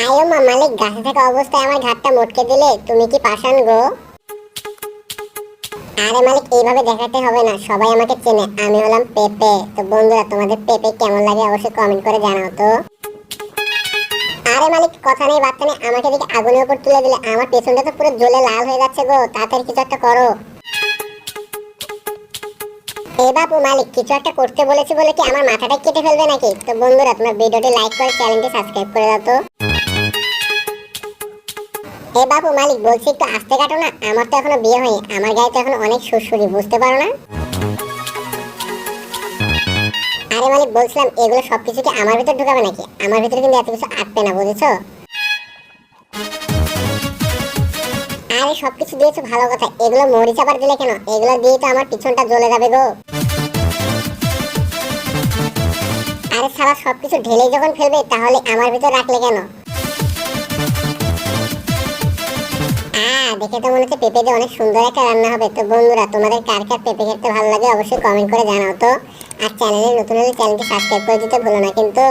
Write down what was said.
আয়ো মা মালিক, গাছে থাকা অবস্থায় আমার ঘাটটা মটকে দিলে, তুমি কি পাষাণ গো? আরে মালিক, এইভাবে দেখাতে হবে না, সবাই আমাকে চেনে, আমি হলাম পেপে। তো বন্ধুরা, তোমাদের পেপে কেমন লাগে অবশ্যই কমেন্ট করে জানাও তো। আরে মালিক, কথা নেই বার্তা নেই, আমাকে দেখে আগুনের উপর তুলে দিলে, আমার পেছনটা তো পুরো জ্বলে লাল হয়ে যাচ্ছে গো, তাড়াতাড়ি কিছু একটা করো। এ বাবু মালিক, কিছু একটা করতে বলেছি বলে কি আমার মাথাটা কেটে ফেলবে নাকি? তো বন্ধুরা, তোমরা ভিডিওটি লাইক করে চ্যানেলটি সাবস্ক্রাইব করে দাও তো। এ বাবু মালিক, বলছি একটু আস্তে কাটো না, আমার তো এখনো বিয়ে হয়নি, আমার গায়ে তো এখন অনেক সুড়সুড়ি, বুঝতে পারো না? আরে মালিক, বলছিলাম এগুলো সবকিছু কি আমার ভিতর ঢুকাবে নাকি? আমার ভিতরে কিন্তু এত কিছু আটবে না, বুঝেছো? আরে সবকিছু দিয়েছো ভালো কথা, এগুলো মরিচ আবার দিলে কেন? এগুলো দিয়ে তো আমার পিছনটা জ্বলে যাবে গো। আরে সারা সবকিছু ঢেলে যখন ফেলবে, তাহলে আমার ভিতর রাখলে কেন? দেখে তো মনে হচ্ছে পেঁপে দিয়ে অনেক সুন্দর একটা রান্না হবে। তো বন্ধুরা, তোমাদের কার কার পেঁপে খেতে ভালো লাগে অবশ্যই কমেন্ট করে জানাও তো। আর চ্যানেলে নতুন হলে চ্যানেলটি সাবস্ক্রাইব করে দিতে ভুলো না কিন্তু।